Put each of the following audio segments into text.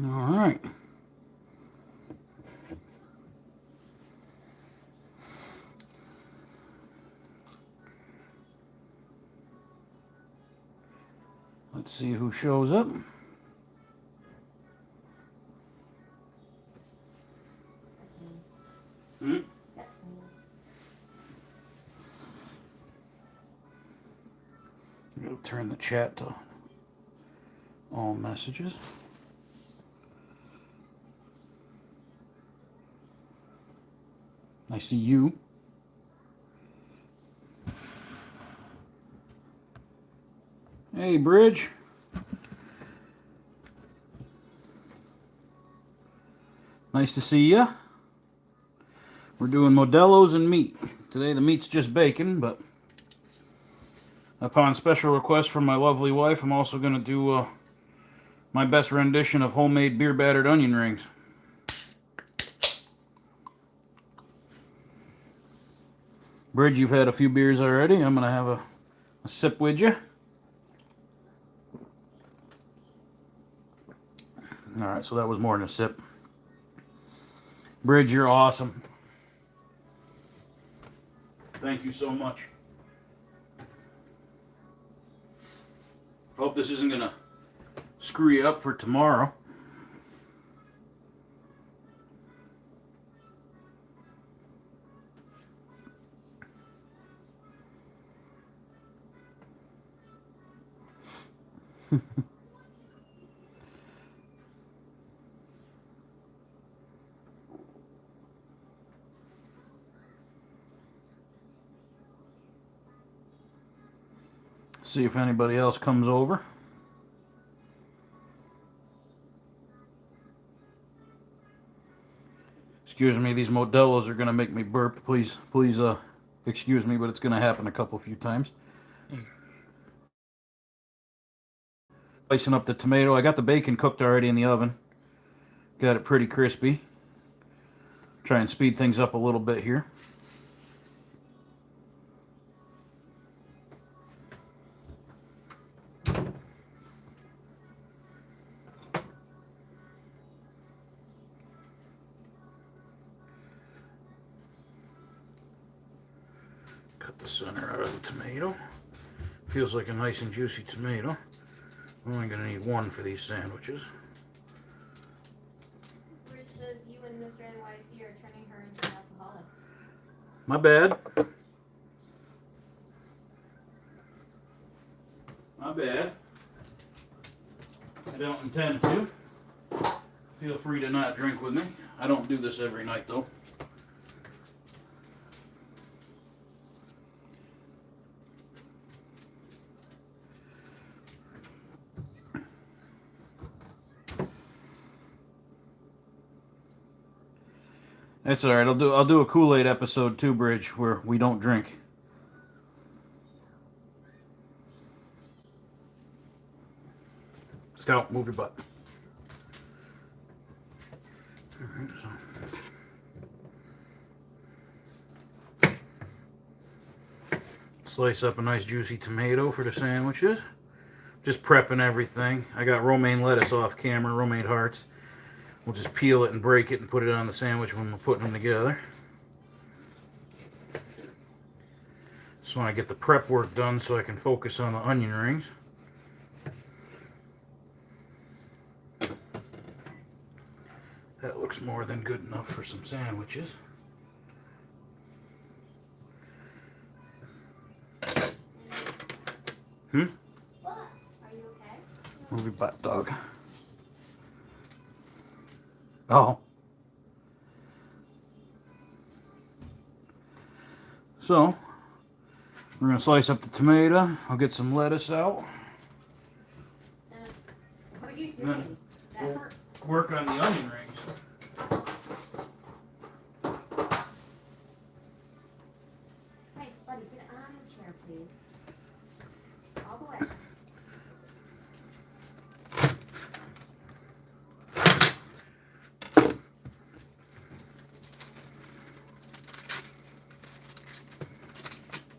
All right. Let's see who shows up. Hmm? I'll turn the chat to all messages. I see you. Hey, Bridge. Nice to see ya. We're doing Modelo's and meat. Today the meat's just bacon, but upon special request from my lovely wife, I'm also going to do my best rendition of homemade beer battered onion rings. Bridge, you've had a few beers already. I'm going to have a sip with you. Alright, so that was more than a sip. Bridge, you're awesome. Thank you so much. Hope this isn't going to screw you up for tomorrow. See if anybody else comes over. Excuse me, these Modelos are going to make me burp. Please, excuse me, but it's going to happen a few times. Slicing up the tomato. I got the bacon cooked already in the oven. Got it pretty crispy. Try and speed things up a little bit here. Cut the center out of the tomato. Feels like a nice and juicy tomato. I'm only going to need one for these sandwiches. Rich says you and Mr. NYC are turning her into an alcoholic. My bad. My bad. I don't intend to. Feel free to not drink with me. I don't do this every night, though. It's alright. I'll do a Kool-Aid episode too, Bridge, where we don't drink. Scout, move your butt. Alright, so slice up a nice juicy tomato for the sandwiches. Just prepping everything. I got romaine lettuce off camera, romaine hearts. We'll just peel it and break it and put it on the sandwich when we're putting them together. Just want to get the prep work done so I can focus on the onion rings. That looks more than good enough for some sandwiches. What? Are you okay? Move your butt, dog. Oh. So, we're going to slice up the tomato. I'll get some lettuce out. What are you doing? That hurts. Work on the onion rings. Hey, buddy, get on the chair, please. All the way.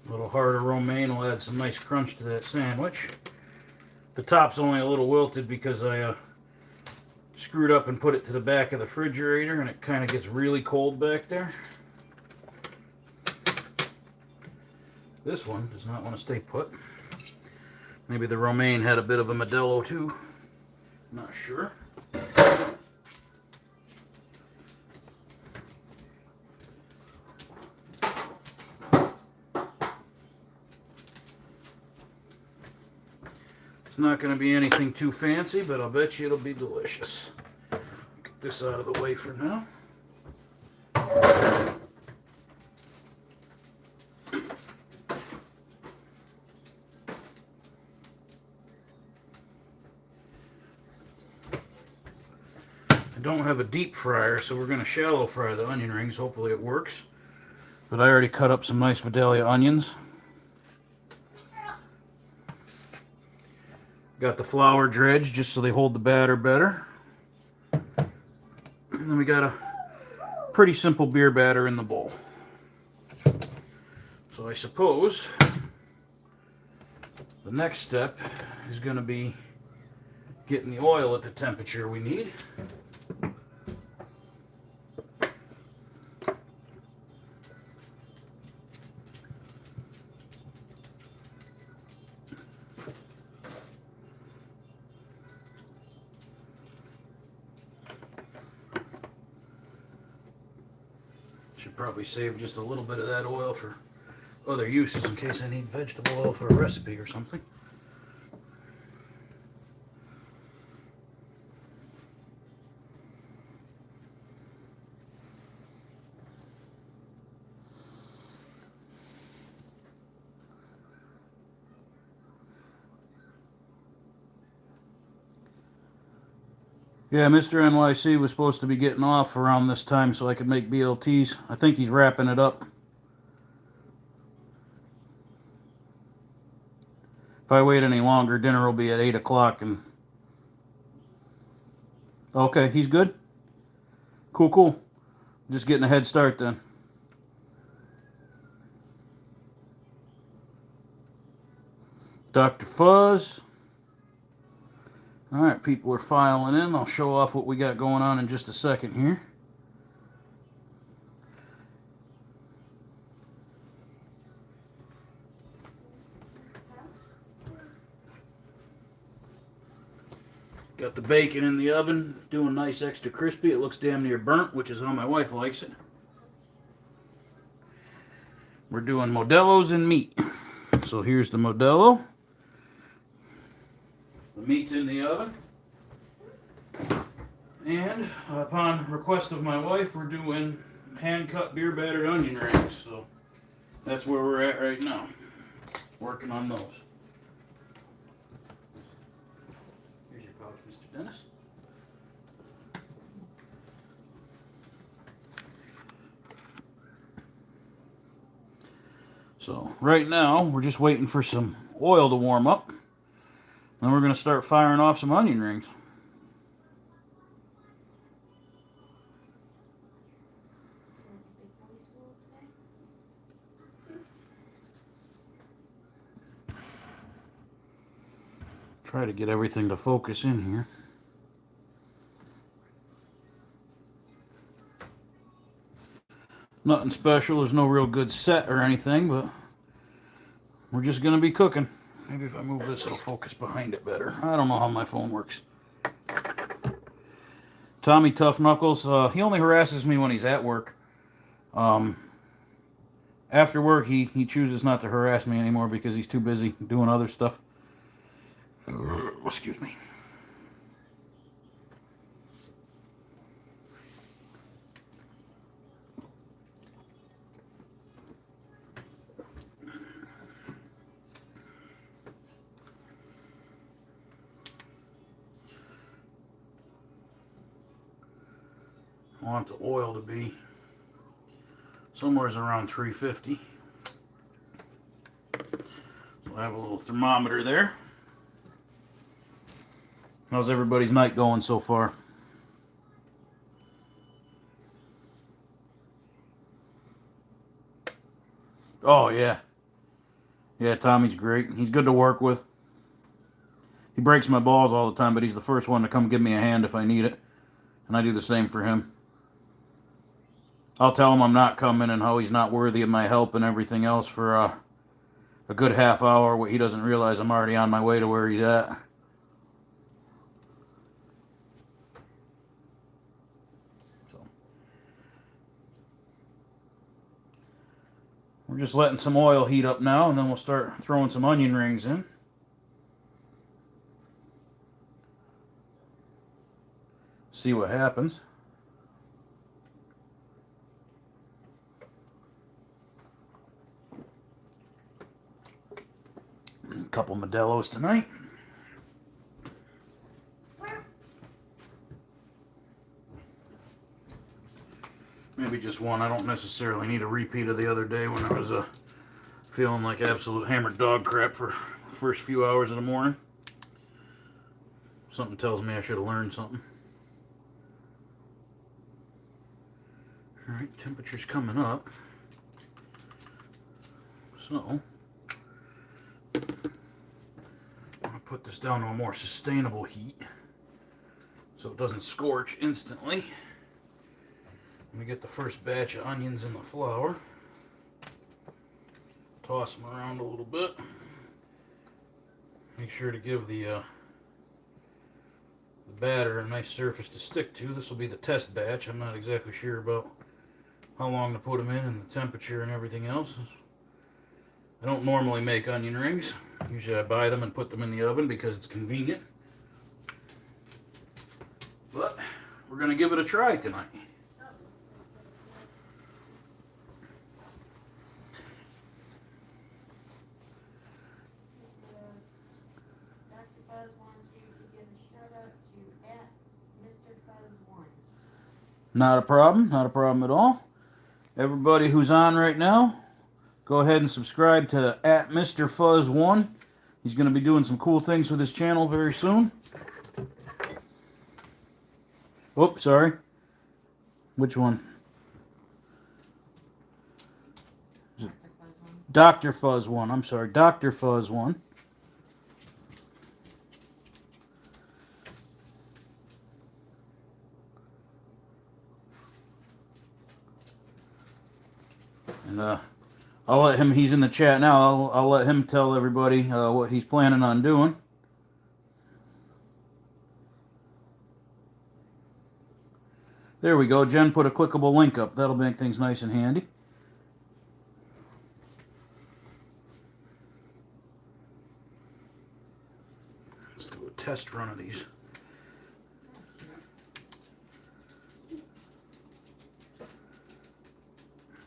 A little harder romaine will add some nice crunch to that sandwich. The top's only a little wilted because I screwed up and put it to the back of the refrigerator, and it kind of gets really cold back there. This one does not want to stay put. Maybe the romaine had a bit of a Modelo too. Not sure. It's not going to be anything too fancy, but I'll bet you it'll be delicious. Get this out of the way for now. I don't have a deep fryer, so we're going to shallow fry the onion rings. Hopefully it works. But I already cut up some nice Vidalia onions. Got the flour dredged just so they hold the batter better. And then we got a pretty simple beer batter in the bowl. So I suppose the next step is going to be getting the oil at the temperature we need. Should probably save just a little bit of that oil for other uses in case I need vegetable oil for a recipe or something. Yeah, Mr. NYC was supposed to be getting off around this time so I could make BLTs. I think he's wrapping it up. If I wait any longer, dinner will be at 8 o'clock. And okay, he's good? Cool, cool. Just getting a head start then. Dr. Fuzz. Alright, people are filing in. I'll show off what we got going on in just a second here. Got the bacon in the oven, doing nice extra crispy. It looks damn near burnt, which is how my wife likes it. We're doing Modelo's and meat. So here's the Modelo. The meat's in the oven. And upon request of my wife, we're doing hand-cut beer battered onion rings. So that's where we're at right now. Working on those. Here's your pouch, Mr. Dennis. So right now, we're just waiting for some oil to warm up. Then we're going to start firing off some onion rings. Try to get everything to focus in here. Nothing special. There's no real good set or anything, but we're just going to be cooking. Maybe if I move this, it'll focus behind it better. I don't know how my phone works. Tommy Tough Knuckles, he only harasses me when he's at work. After work, he chooses not to harass me anymore because he's too busy doing other stuff. Excuse me. I want the oil to be somewhere around 350. So I have a little thermometer there. How's everybody's night going so far? Oh, yeah. Yeah, Tommy's great. He's good to work with. He breaks my balls all the time, but he's the first one to come give me a hand if I need it. And I do the same for him. I'll tell him I'm not coming and how he's not worthy of my help and everything else for a good half hour. What he doesn't realize, I'm already on my way to where he's at. So we're just letting some oil heat up now, and then we'll start throwing some onion rings in. See what happens. A couple Modelos tonight. Maybe just one. I don't necessarily need a repeat of the other day when I was feeling like absolute hammered dog crap for the first few hours of the morning. Something tells me I should have learned something. Alright, temperature's coming up. So, I'm going to put this down to a more sustainable heat so it doesn't scorch instantly. Let me get the first batch of onions in the flour. Toss them around a little bit. Make sure to give the batter a nice surface to stick to. This will be the test batch. I'm not exactly sure about how long to put them in and the temperature and everything else. I don't normally make onion rings. Usually I buy them and put them in the oven because it's convenient. But we're going to give it a try tonight. Not a problem. Not a problem at all. Everybody who's on right now, go ahead and subscribe to @MrFuzz1. He's going to be doing some cool things with his channel very soon. Oops, sorry. Which one? Dr. Fuzz1. I'm sorry, Dr. Fuzz1. And I'll let him, he's in the chat now, I'll let him tell everybody what he's planning on doing. There we go. Jen put a clickable link up. That'll make things nice and handy. Let's do a test run of these.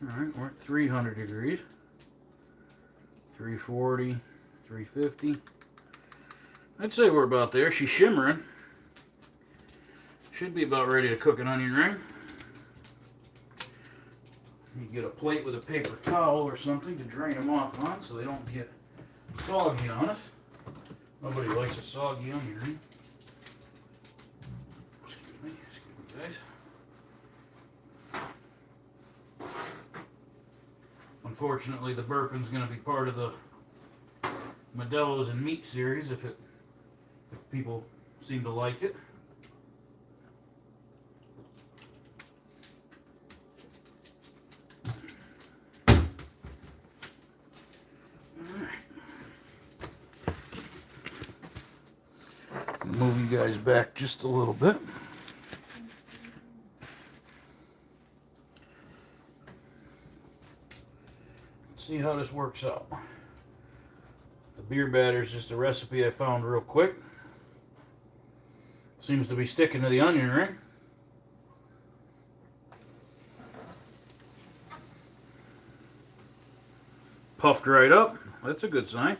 Alright, we're at 300 degrees. 340, 350. I'd say we're about there. She's shimmering. Should be about ready to cook an onion ring. You get a plate with a paper towel or something to drain them off on so they don't get soggy on us. Nobody likes a soggy onion ring. Excuse me, guys. Unfortunately, the burping's going to be part of the Modelo's and meat series if people seem to like it. Move you guys back just a little bit. See how this works out. The beer batter is just a recipe I found real quick. Seems to be sticking to the onion ring. Puffed right up. That's a good sign.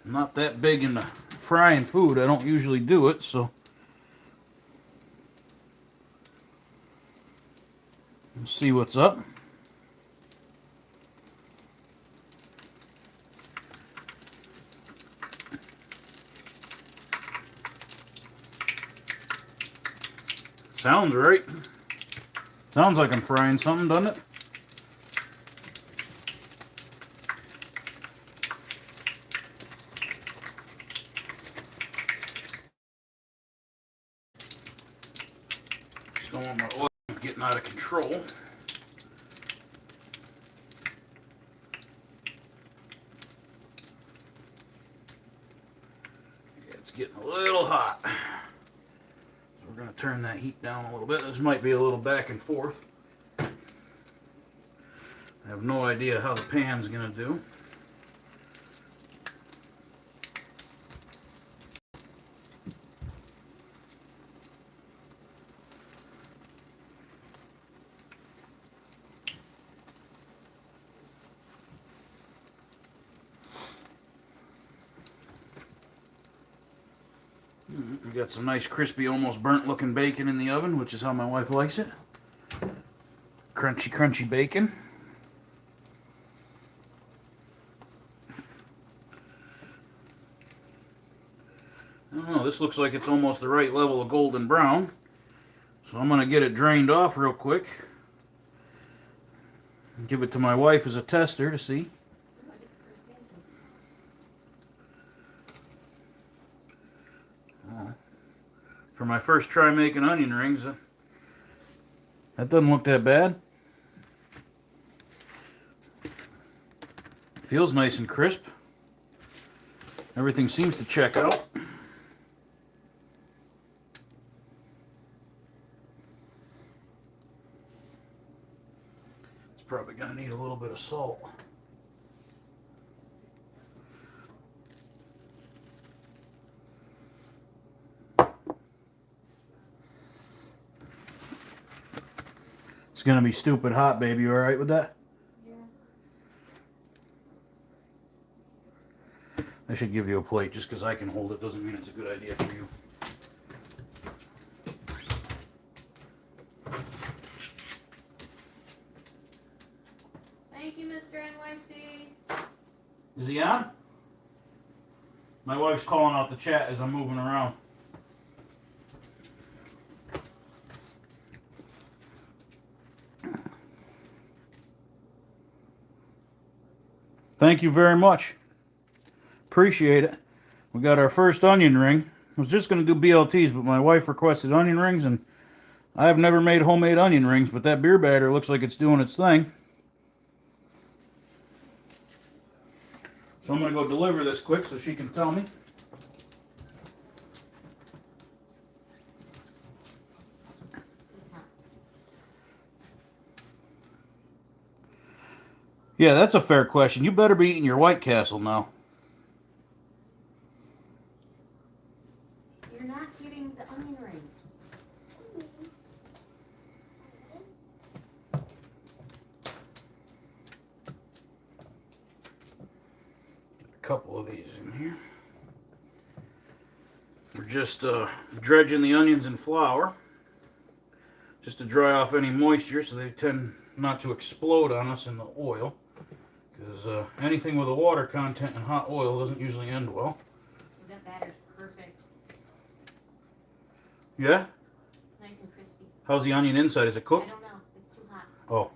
I'm not that big into frying food. I don't usually do it, so let's see what's up. Sounds right. Sounds like I'm frying something, doesn't it? Just don't want my oil getting out of control. Yeah, it's getting a little hot. So we're going to turn that heat down a little bit. This might be a little back and forth. I have no idea how the pan's going to do. We got some nice crispy, almost burnt looking bacon in the oven, which is how my wife likes it. Crunchy, crunchy bacon. I don't know, this looks like it's almost the right level of golden brown. So I'm going to get it drained off real quick. Give it to my wife as a tester to see. For my first try making onion rings, that doesn't look that bad. Feels nice and crisp. Everything seems to check out. It's probably going to need a little bit of salt. It's going to be stupid hot, baby. You alright with that? Yeah. I should give you a plate. Just because I can hold it doesn't mean it's a good idea for you. Thank you, Mr. NYC. Is he on? My wife's calling out the chat as I'm moving around. Thank you very much. Appreciate it. We got our first onion ring. I was just going to do BLTs, but my wife requested onion rings, and I have never made homemade onion rings, but that beer batter looks like it's doing its thing. So I'm going to go deliver this quick so she can tell me. Yeah, that's a fair question. You better be eating your White Castle now. You're not getting the onion ring. A couple of these in here. We're just dredging the onions in flour just to dry off any moisture so they tend not to explode on us in the oil. Because anything with a water content and hot oil doesn't usually end well. That batter's perfect. Yeah? Nice and crispy. How's the onion inside? Is it I cooked? don't know. It's too hot. Oh.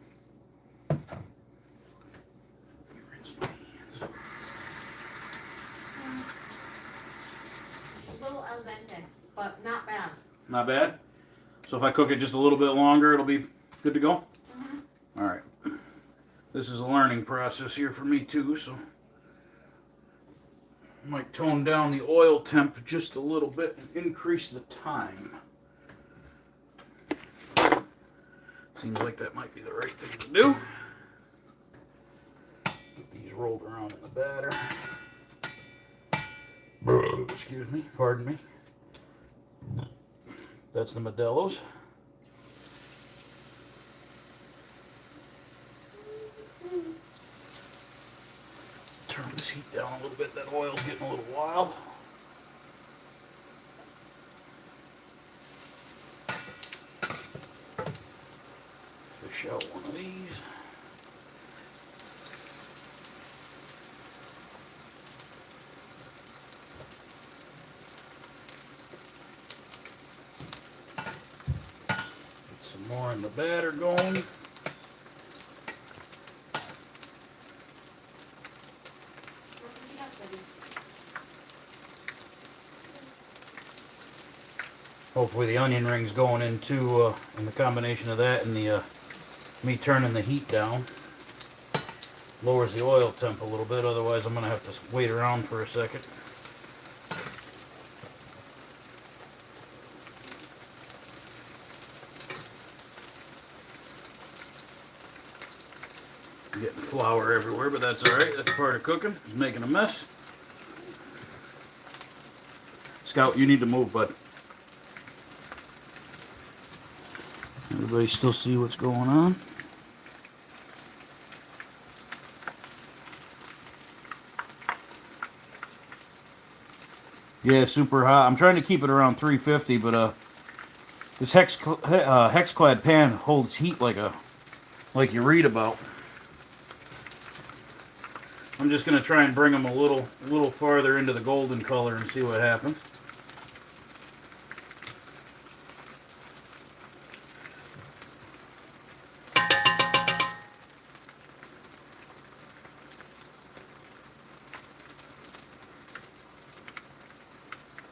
It's a little al dente, but not bad. Not bad? So if I cook it just a little bit longer, it'll be good to go? Mm-hmm. All right. This is a learning process here for me too, so I might tone down the oil temp just a little bit and increase the time. Seems like that might be the right thing to do. Get these rolled around in the batter. Excuse me, pardon me. That's the Modelo's. Turn this heat down a little bit. That oil's getting a little wild. Fish out one of these. Get some more in the batter going. Hopefully the onion ring's going into, in the combination of that and the, me turning the heat down, lowers the oil temp a little bit. Otherwise I'm going to have to wait around for a second. Getting flour everywhere, but that's alright. That's part of cooking. It's making a mess. Scout, you need to move, bud. Everybody still see what's going on? Yeah, super hot. I'm trying to keep it around 350, but this Hexclad pan holds heat like you read about. I'm just gonna try and bring them a little farther into the golden color and see what happens.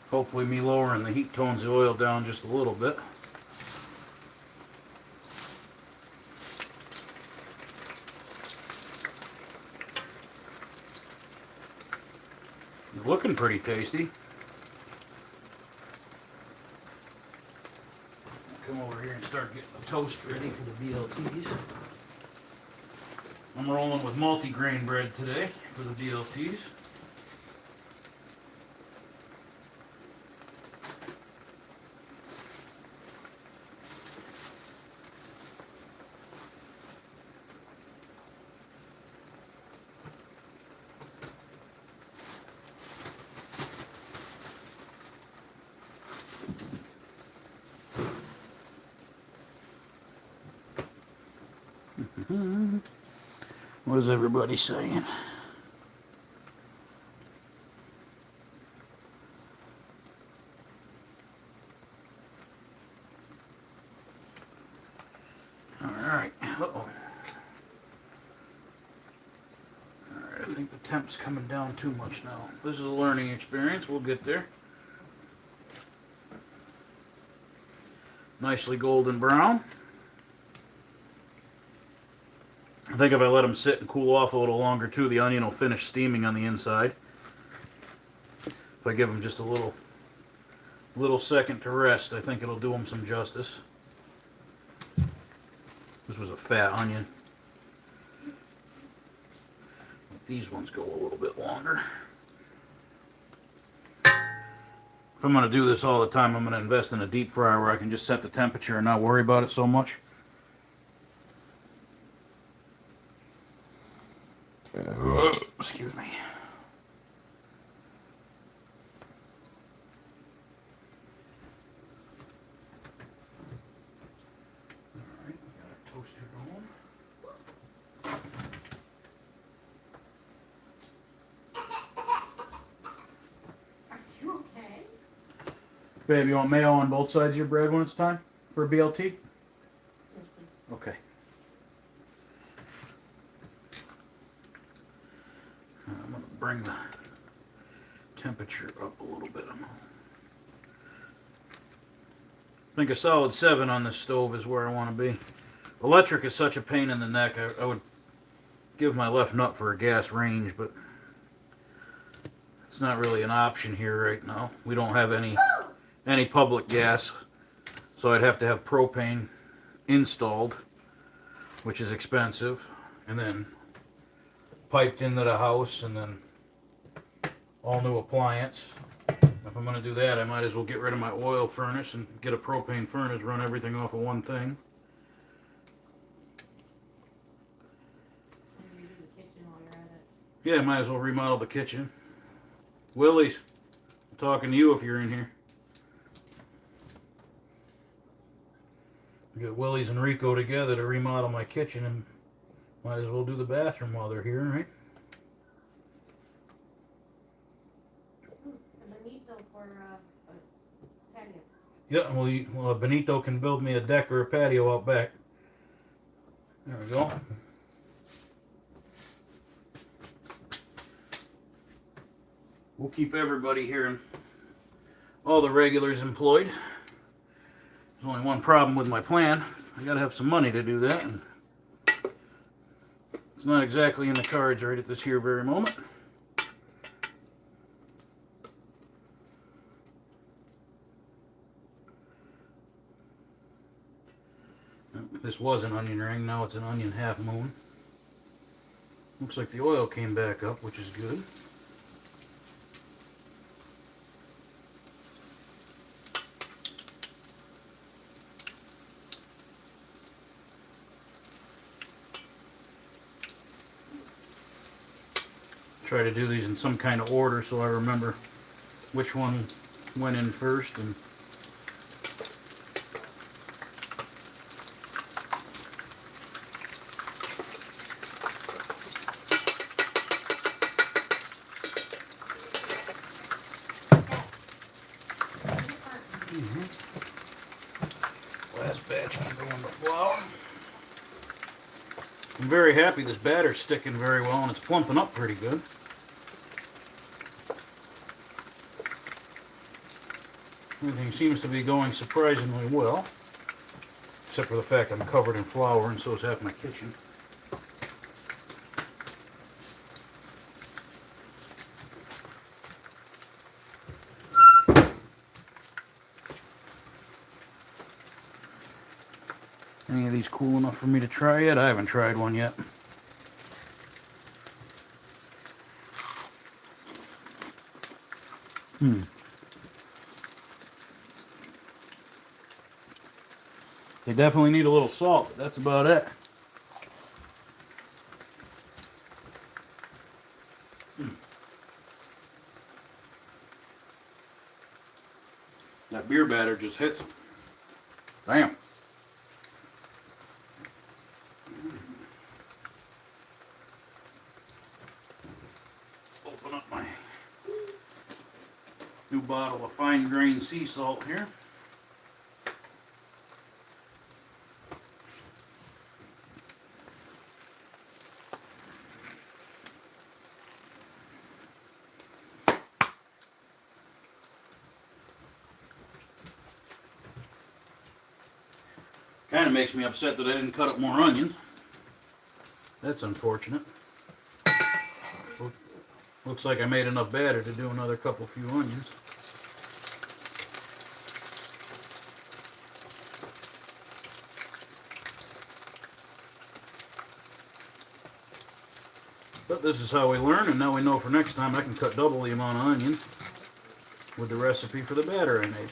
Hopefully me lowering the heat tones the oil down just a little bit. It's looking pretty tasty. Come over here and start getting the toast ready for the BLTs. I'm rolling with multi-grain bread today for the BLTs. What is everybody saying? Alright. Uh-oh. Alright, I think the temp's coming down too much now. This is a learning experience. We'll get there. Nicely golden brown. I think if I let them sit and cool off a little longer too, the onion will finish steaming on the inside. If I give them just a little second to rest, I think it'll do them some justice. This was a fat onion. Let these ones go a little bit longer. If I'm going to do this all the time, I'm going to invest in a deep fryer where I can just set the temperature and not worry about it so much. Excuse me. Alright, we got our toaster going. Are you okay? Babe, you want mayo on both sides of your bread when it's time for a BLT? Yes, please. Okay. I'm going to bring the temperature up a little bit. I think a solid 7 on this stove is where I want to be. Electric is such a pain in the neck. I would give my left nut for a gas range, but it's not really an option here right now. We don't have any public gas, so I'd have to have propane installed, which is expensive, and then piped into the house, and then all new appliance. If I'm going to do that, I might as well get rid of my oil furnace and get a propane furnace, run everything off of one thing. Maybe do the kitchen while you're at it. Yeah, might as well remodel the kitchen. Willie's, I'm talking to you if you're in here. Get Willie's and Rico together to remodel my kitchen, and might as well do the bathroom while they're here, right? Benito for patio. Yeah, well, Benito can build me a deck or a patio out back. There we go. We'll keep everybody here and all the regulars employed. There's only one problem with my plan. I gotta have some money to do that. And it's not exactly in the cards right at this here very moment. This was an onion ring, now it's an onion half moon. Looks like the oil came back up, which is good. Try to do these in some kind of order so I remember which one went in first. And last batch I'm going to flour. I'm very happy this batter's sticking very well and it's plumping up pretty good. Everything seems to be going surprisingly well, except for the fact I'm covered in flour and so is half my kitchen. Any of these cool enough for me to try yet? I haven't tried one yet. They definitely need a little salt, but that's about it. That beer batter just hits them. Damn. Open up my new bottle of fine grained sea salt here. Kind of makes me upset that I didn't cut up more onions. That's unfortunate. Looks like I made enough batter to do another few onions. But this is how we learn, and now we know for next time I can cut double the amount of onions with the recipe for the batter I made.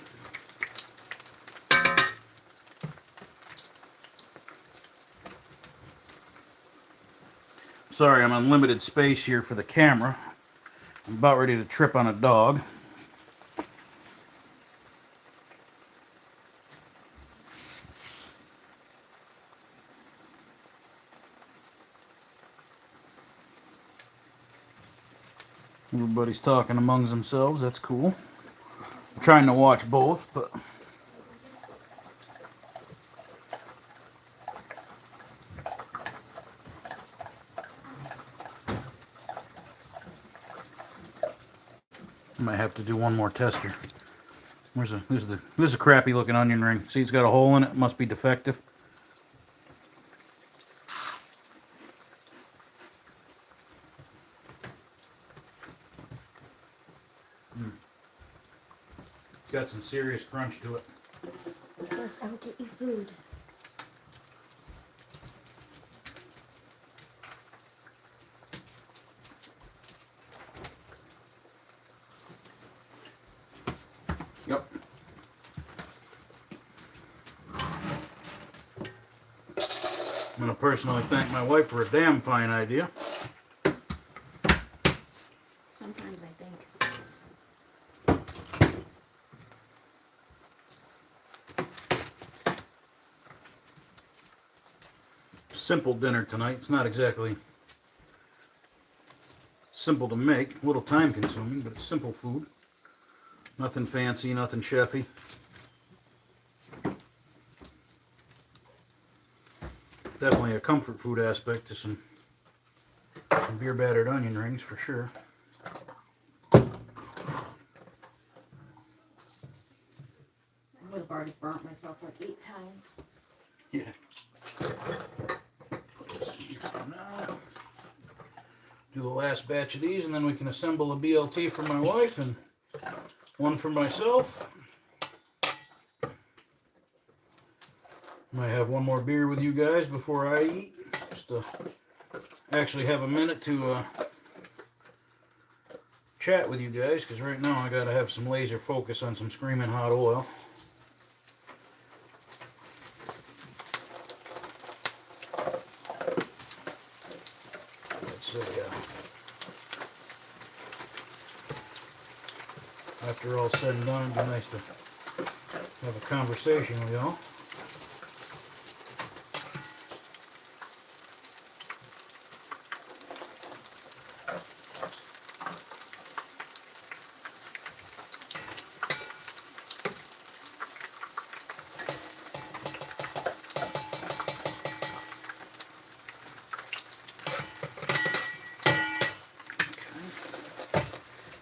Sorry, I'm on limited space here for the camera. I'm about ready to trip on a dog. Everybody's talking amongst themselves, that's cool. I'm trying to watch both, but I might have to do one more tester. This is a crappy looking onion ring. See, it's got a hole in it. It must be defective. It's got some serious crunch to it. Yes, I will get you food. Yep. I'm going to personally thank my wife for a damn fine idea. Sometimes I think. Simple dinner tonight. It's not exactly simple to make. A little time consuming, but it's simple food. Nothing fancy, nothing chefy. Definitely a comfort food aspect to some beer battered onion rings for sure. I'm going to borrow already burnt myself like 8 times. Yeah. Put this in here for now. Do the last batch of these, and then we can assemble a BLT for my wife and one for myself. Might have one more beer with you guys before I eat. Just to actually have a minute to chat with you guys, because right now I gotta have some laser focus on some screaming hot oil. Let's see, after all said and done, it'd be nice to have a conversation with y'all.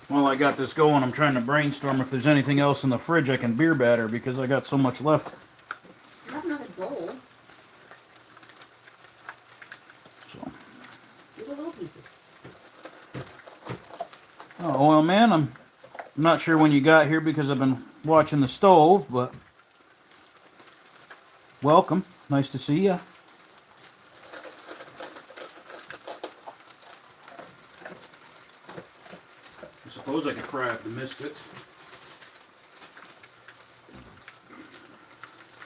While I got this going, I'm trying to brainstorm if there's anything else in the fridge I can beer batter, because I got so much left. You have another bowl. So. Do the little pieces. Oh, well, man, I'm not sure when you got here because I've been watching the stove, but welcome. Nice to see you. I suppose I could fry up the misfits.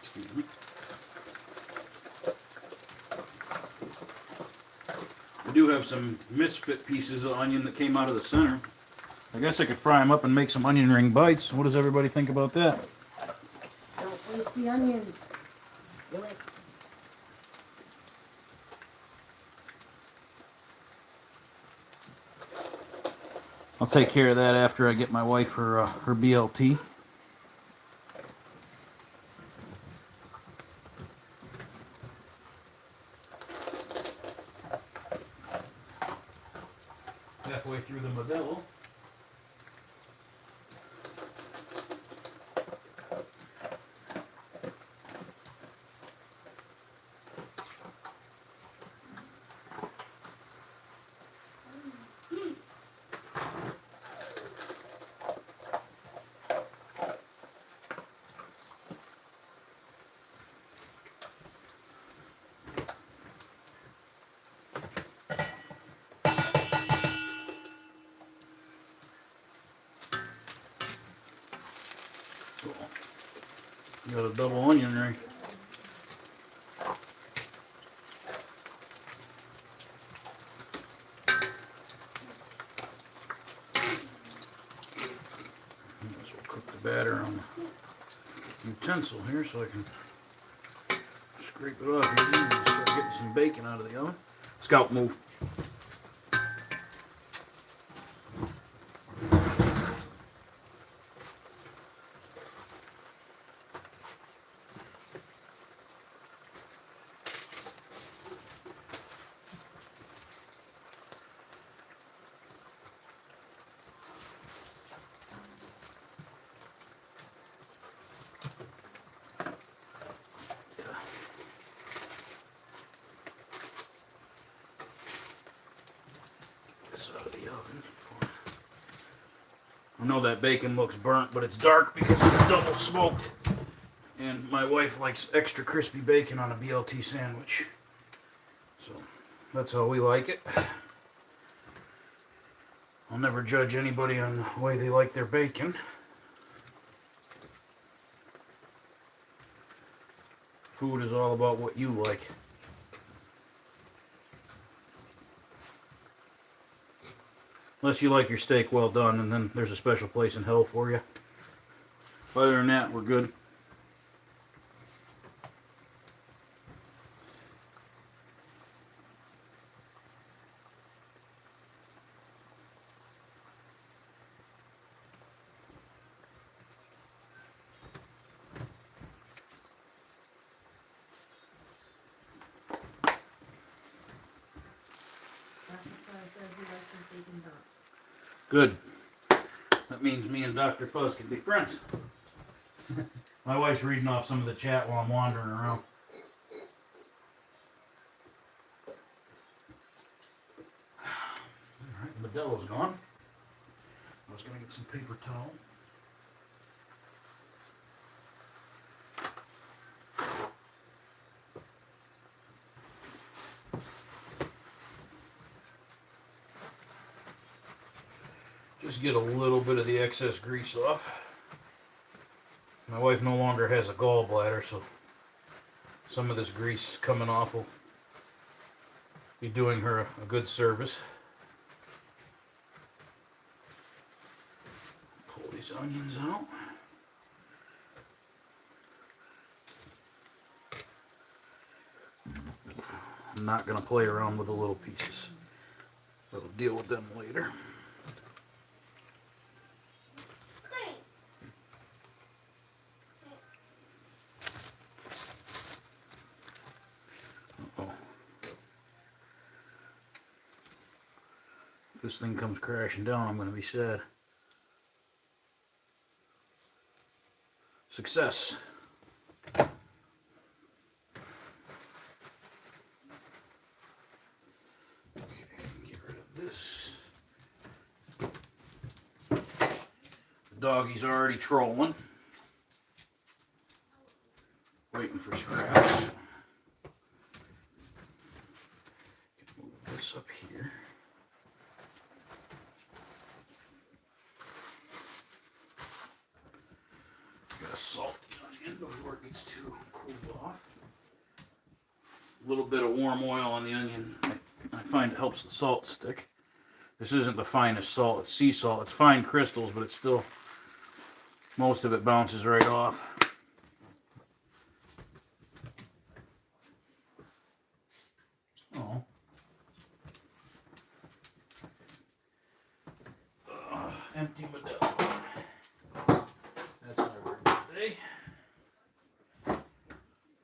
Excuse me. I do have some misfit pieces of onion that came out of the center. I guess I could fry them up and make some onion ring bites. What does everybody think about that? Don't waste the onions. Do it. I'll take care of that after I get my wife her BLT. Halfway through the Modelo. Got a double onion ring. Might as well cook the batter on the utensil here so I can scrape it off here and start getting some bacon out of the oven. Scout, move. Out of the oven. I know that bacon looks burnt, but it's dark because it's double smoked. And my wife likes extra crispy bacon on a BLT sandwich. So that's how we like it. I'll never judge anybody on the way they like their bacon. Food is all about what you like. Unless you like your steak well done, and then there's a special place in hell for you. Other than that, we're good. Good. That means me and Dr. Fuzz can be friends. My wife's reading off some of the chat while I'm wandering around. Alright, Modelo's gone. I was going to get some paper towel. Just get a little bit of the excess grease off. My wife no longer has a gallbladder, so some of this grease coming off will be doing her a good service. Pull these onions out. I'm not going to play around with the little pieces. I'll deal with them later. If this thing comes crashing down, I'm going to be sad. Success. Okay, get rid of this. The doggy's already trolling. Waiting for scraps. Move this up here. Gotta salt the onion before it gets too cooled off. A little bit of warm oil on the onion. I find it helps the salt stick. This isn't the finest salt, it's sea salt. It's fine crystals, but it's still, most of it bounces right off. Oh. Empty Modelo. That's never a good day.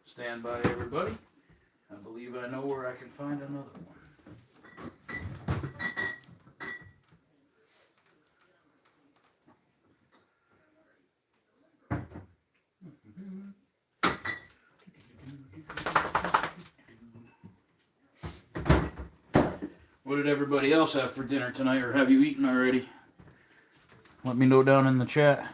Stand by, everybody. I believe I know where I can find another one. What did everybody else have for dinner tonight, or have you eaten already? Let me know down in the chat.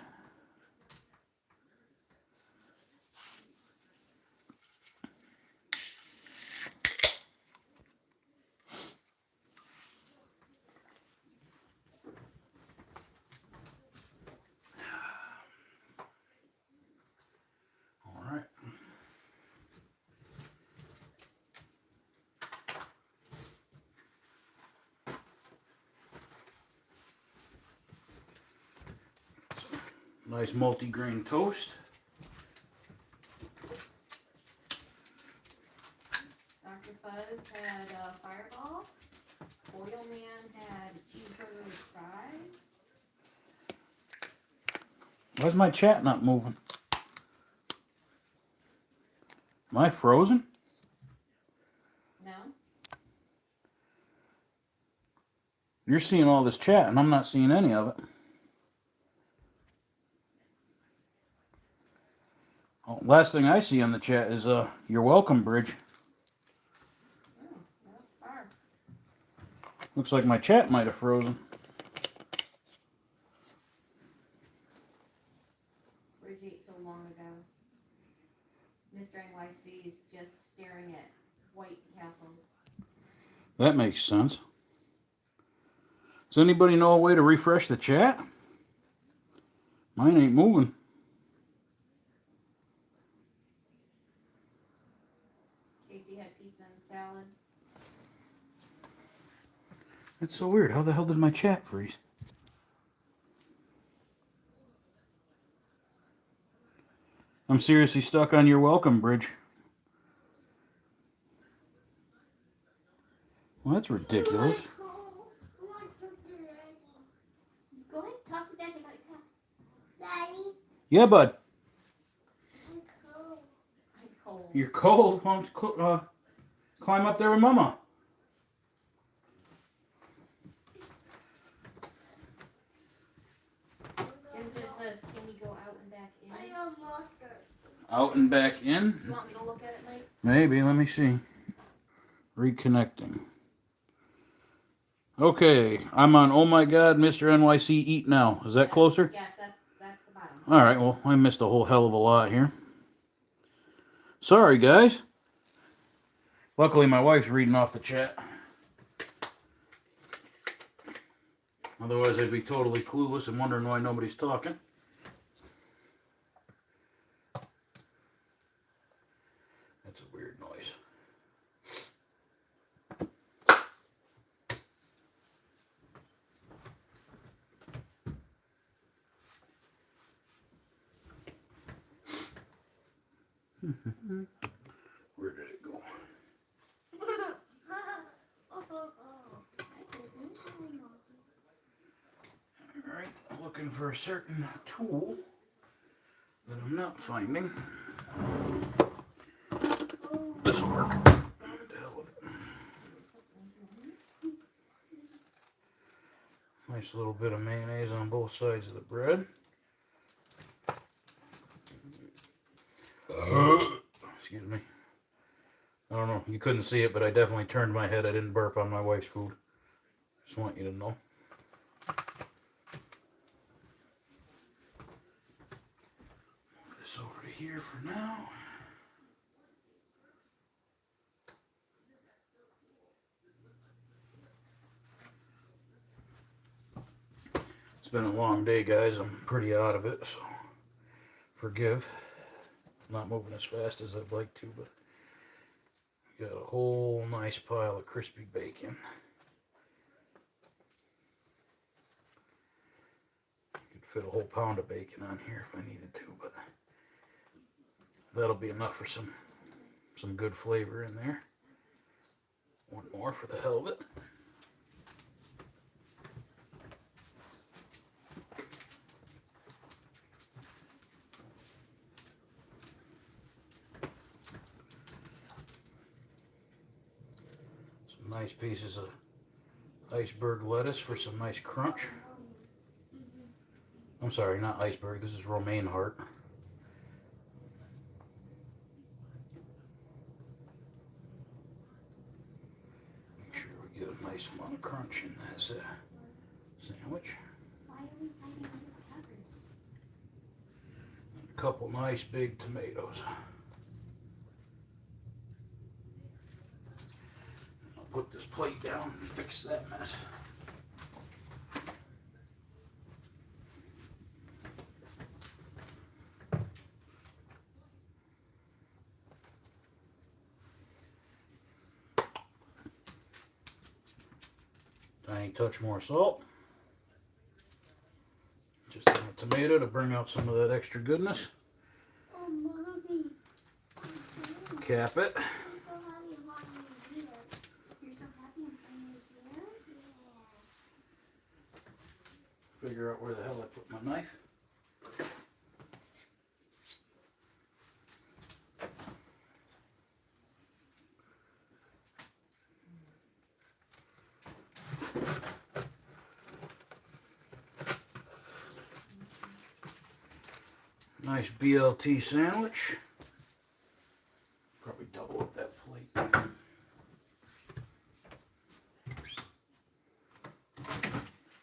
All right. Nice multi-grain toast. Dr. Fuzz had a fireball. Oil Man had cheeseburger with fries. Why's my chat not moving? Am I frozen? No? You're seeing all this chat and I'm not seeing any of it. Oh, last thing I see on the chat is you're welcome, Bridge. Oh, that's far. Looks like my chat might have frozen. Bridge ate so long ago. Mr. NYC is just staring at white castles. That makes sense. Does anybody know a way to refresh the chat? Mine ain't moving. Casey had pizza and salad. That's so weird. How the hell did my chat freeze? I'm seriously stuck on your welcome, Bridge. Well, that's ridiculous. Go ahead, talk to Daddy about your cat. Daddy? Yeah, bud. I'm cold. I'm cold. You're cold. Why don't you climb up there with Mama? Jim just says, can you go out and back in? I love monsters. Out and back in. You want me to look at it, Mike? Maybe, let me see. Reconnecting. Okay, I'm on Oh My God, Mr. NYC Eat Now. Is that closer? Yes, that's the bottom. Alright, well, I missed a whole hell of a lot here. Sorry, guys. Luckily, my wife's reading off the chat. Otherwise, I'd be totally clueless and wondering why nobody's talking. That's a weird noise. Where did it go? Alright, looking for a certain tool that I'm not finding. This'll work. What the hell with it? Nice little bit of mayonnaise on both sides of the bread. Excuse me. I don't know. You couldn't see it, but I definitely turned my head. I didn't burp on my wife's food. Just want you to know. Move this over to here for now. It's been a long day, guys. I'm pretty out of it, so forgive. Not moving as fast as I'd like to, but got a whole nice pile of crispy bacon. Could fit a whole pound of bacon on here if I needed to, but that'll be enough for some good flavor in there. One more for the hell of it. Nice pieces of iceberg lettuce for some nice crunch. I'm sorry, not iceberg. This is romaine heart. Make sure we get a nice amount of crunch in this sandwich. And a couple nice big tomatoes. Put this plate down and fix that mess. Tiny touch more salt. Just on the tomato to bring out some of that extra goodness. Cap it. Figure out where the hell I put my knife. Nice BLT sandwich. Probably double up that plate.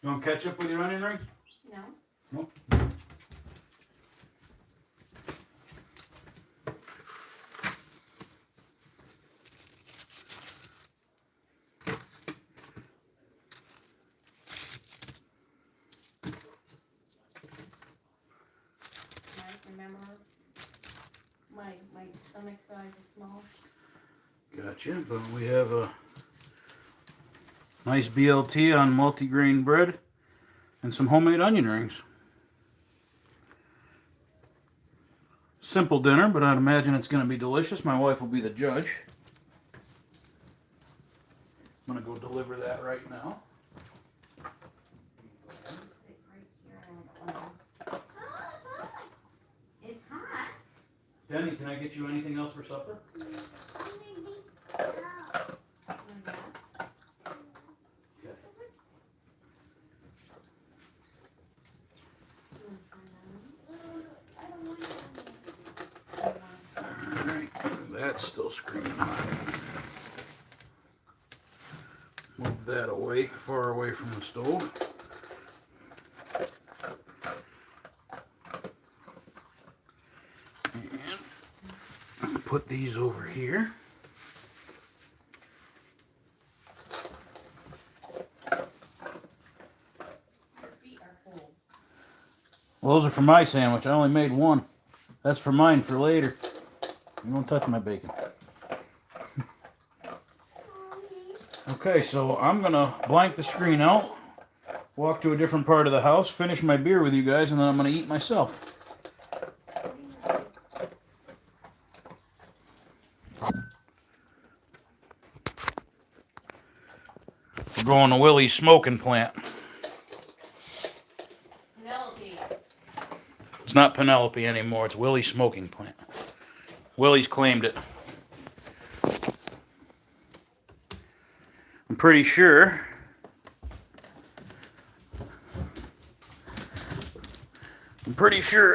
You want ketchup with your onion rings? No. No? Remember, my stomach size is small. Gotcha, but we have a nice BLT on multigrain bread and some homemade onion rings. Simple dinner, but I'd imagine it's going to be delicious. My wife will be the judge. I'm going to go deliver that right now. It's hot. Denny, can I get you anything else for supper? Okay. That's still screaming hot. Move that away, far away from the stove. And put these over here. Your feet are cold. Well, those are for my sandwich. I only made one. That's for mine for later. You don't touch my bacon. Okay, so I'm gonna blank the screen out, walk to a different part of the house, finish my beer with you guys, and then I'm gonna eat myself. We're going to Willie's smoking plant. Penelope. It's not Penelope anymore, it's Willie's smoking plant. Willie's claimed it. I'm pretty sure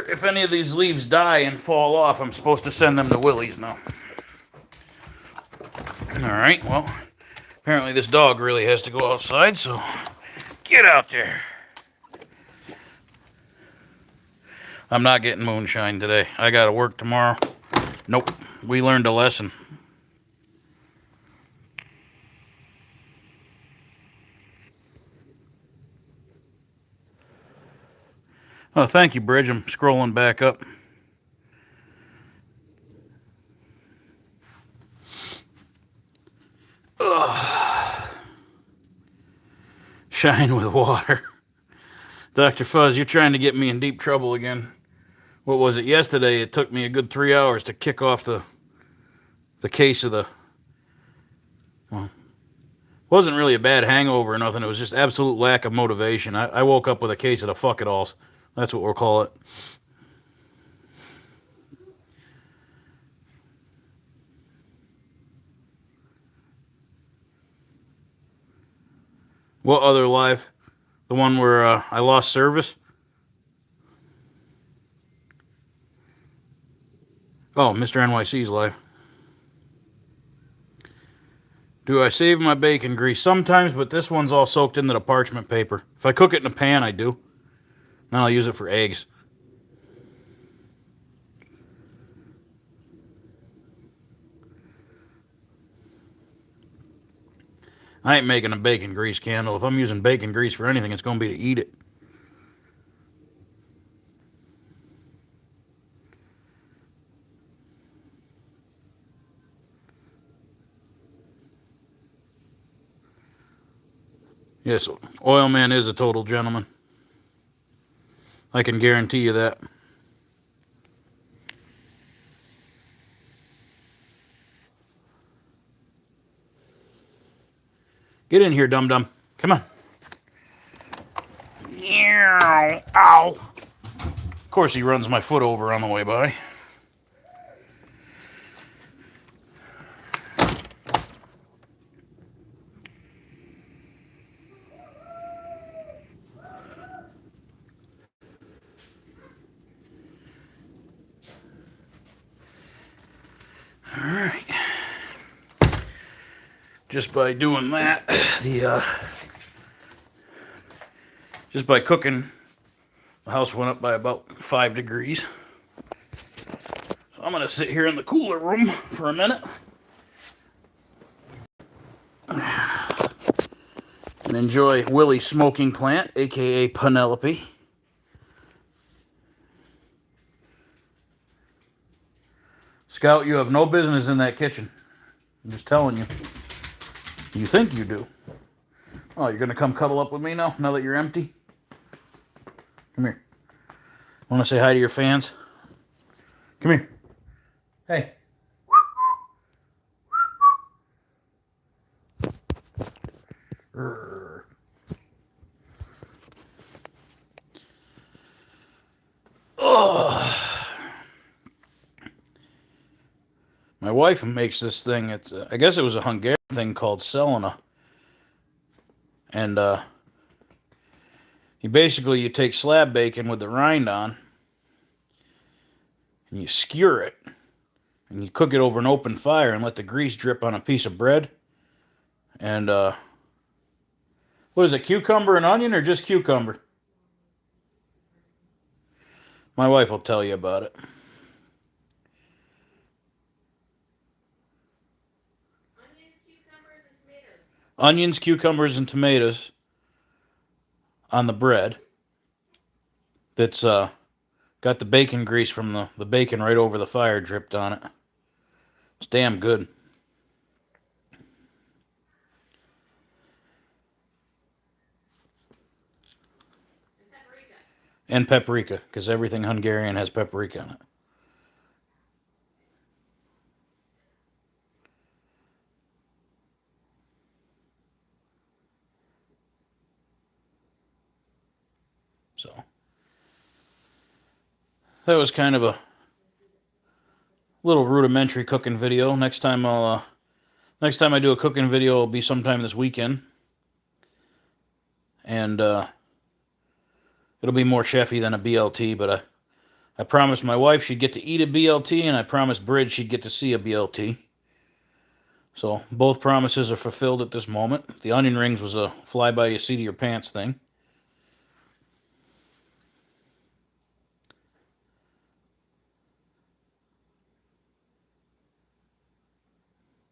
if any of these leaves die and fall off, I'm supposed to send them to Willie's now. Alright, well, apparently this dog really has to go outside, so get out there. I'm not getting moonshine today. I gotta work tomorrow. Nope, we learned a lesson. Oh, thank you, Bridge. I'm scrolling back up. Ugh. Shine with water. Dr. Fuzz, you're trying to get me in deep trouble again. What was it? Yesterday, it took me a good 3 hours to kick off the case of the... Well, it wasn't really a bad hangover or nothing. It was just absolute lack of motivation. I woke up with a case of the fuck-it-alls. That's what we'll call it. What other live? The one where I lost service? Oh, Mr. NYC's live. Do I save my bacon grease? Sometimes, but this one's all soaked into the parchment paper. If I cook it in a pan, I do. Then I'll use it for eggs. I ain't making a bacon grease candle. If I'm using bacon grease for anything, it's going to be to eat it. Yes, Oil Man is a total gentleman. I can guarantee you that. Get in here, dum-dum. Come on. Ow. Of course he runs my foot over on the way by. Alright. Just by doing that, just by cooking, the house went up by about 5 degrees. So I'm going to sit here in the cooler room for a minute. And enjoy Willie's smoking plant, aka Penelope. Scout, you have no business in that kitchen. I'm just telling you. You think you do. Oh, you're going to come cuddle up with me now that you're empty? Come here. Want to say hi to your fans? Come here. Hey. Oh. My wife makes this thing. It's I guess it was a Hungarian thing called Selena. And you take slab bacon with the rind on, and you skewer it, And you cook it over an open fire and let the grease drip on a piece of bread. And, what is it, cucumber and onion or just cucumber? My wife will tell you about it. Onions, cucumbers, and tomatoes on the bread. That's got the bacon grease from the bacon right over the fire dripped on it. It's damn good. And paprika, because everything Hungarian has paprika on it. So that was kind of a little rudimentary cooking video. Next time I do a cooking video, it'll be sometime this weekend, and it'll be more chefy than a BLT. But I promised my wife she'd get to eat a BLT, and I promised Bridge she'd get to see a BLT. So both promises are fulfilled at this moment. The onion rings was a fly by your seat of your pants thing.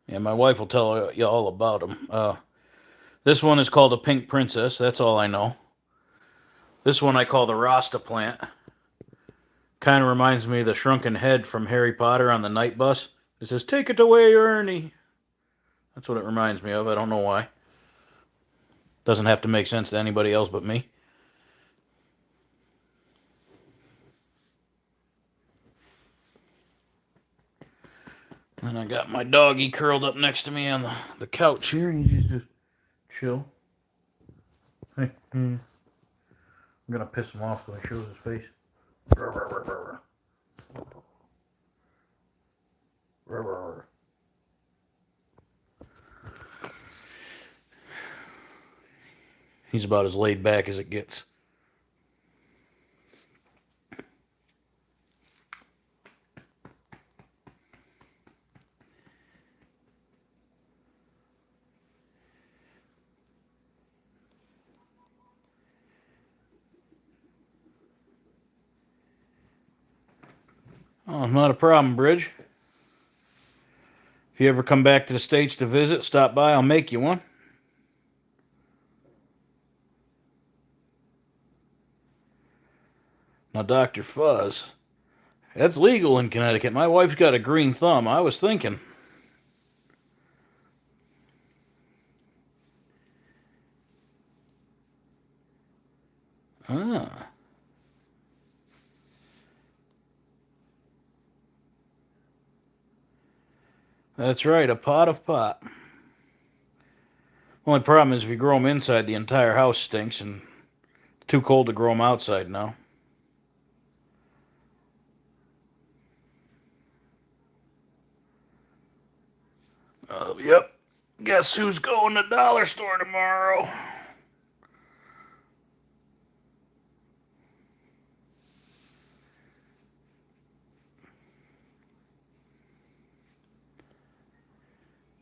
Yeah, my wife will tell you all about them. This one is called a pink princess. That's all I know. This one I call the Rasta plant. Kind of reminds me of the shrunken head from Harry Potter on the night bus. It says, "Take it away, Ernie." That's what it reminds me of. I don't know why. Doesn't have to make sense to anybody else but me. And I got my doggy curled up next to me on the couch here. He's just chill. Hey, I'm gonna piss him off so he shows his face. He's about as laid back as it gets. Oh, not a problem, Bridge. If you ever come back to the States to visit, stop by. I'll make you one. Now, Dr. Fuzz, that's legal in Connecticut. My wife's got a green thumb. I was thinking. Ah. That's right, a pot of pot. Only problem is if you grow them inside, the entire house stinks, and it's too cold to grow them outside now. Yep. Guess who's going to the dollar store tomorrow?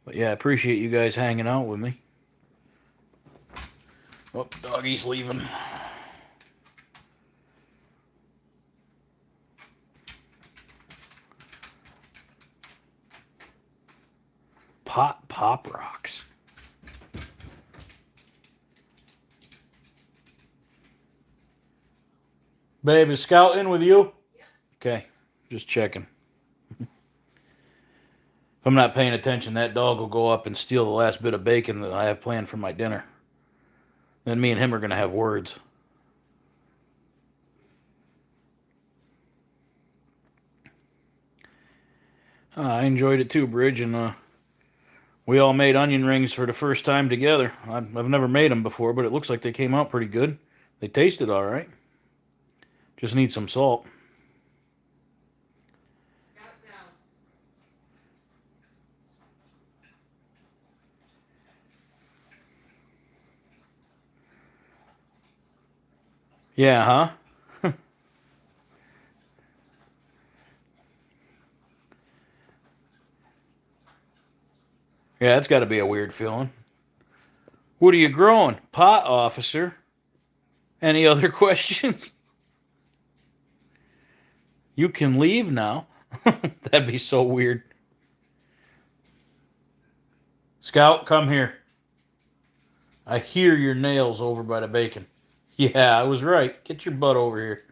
But yeah, I appreciate you guys hanging out with me. Oh, doggy's leaving. Pot Pop Rocks. Babe, is Scout in with you? Yep. Okay, just checking. If I'm not paying attention, that dog will go up and steal the last bit of bacon that I have planned for my dinner. Then me and him are going to have words. I enjoyed it too, Bridge, and we all made onion rings for the first time together. I've never made them before, but it looks like they came out pretty good. They tasted all right. Just need some salt. Yeah, huh? Yeah, that's got to be a weird feeling. What are you growing? Pot, officer. Any other questions? You can leave now. That'd be so weird. Scout, come here. I hear your nails over by the bacon. Yeah, I was right. Get your butt over here.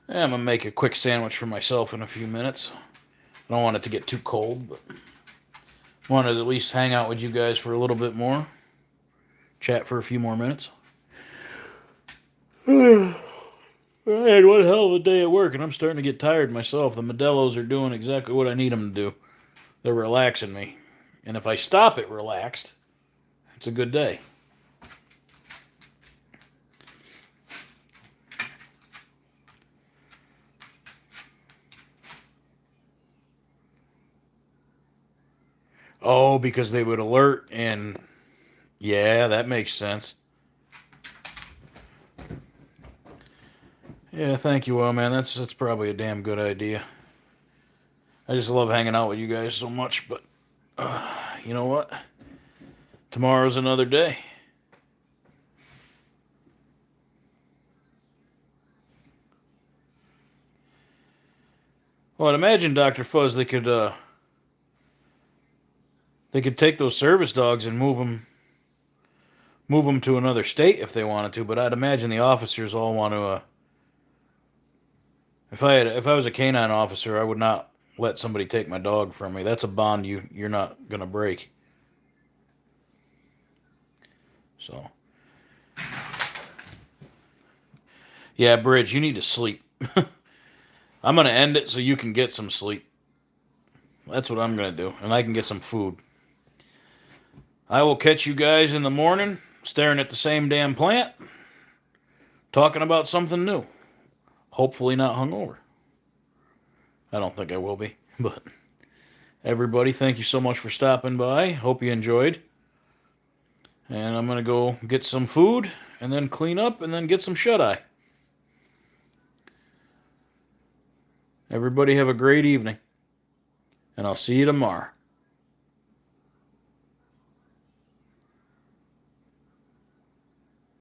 Yeah, I'm going to make a quick sandwich for myself in a few minutes. I don't want it to get too cold, but wanted to at least hang out with you guys for a little bit more. Chat for a few more minutes. I had one hell of a day at work, and I'm starting to get tired myself. The Modelos are doing exactly what I need them to do. They're relaxing me. And if I stop it relaxed, it's a good day. Oh, because they would alert, and yeah, that makes sense. Yeah, thank you, well, man. That's probably a damn good idea. I just love hanging out with you guys so much, but you know what? Tomorrow's another day. Well, I'd imagine, Dr. Fuzz, they could take those service dogs and move them to another state if they wanted to. But I'd imagine the officers all want to. If I was a canine officer, I would not let somebody take my dog from me. That's a bond you're not gonna break. So, yeah, Bridge, you need to sleep. I'm gonna end it so you can get some sleep. That's what I'm gonna do, and I can get some food. I will catch you guys in the morning, staring at the same damn plant, talking about something new. Hopefully not hungover. I don't think I will be, but everybody, thank you so much for stopping by. Hope you enjoyed. And I'm going to go get some food and then clean up and then get some shut-eye. Everybody have a great evening. And I'll see you tomorrow.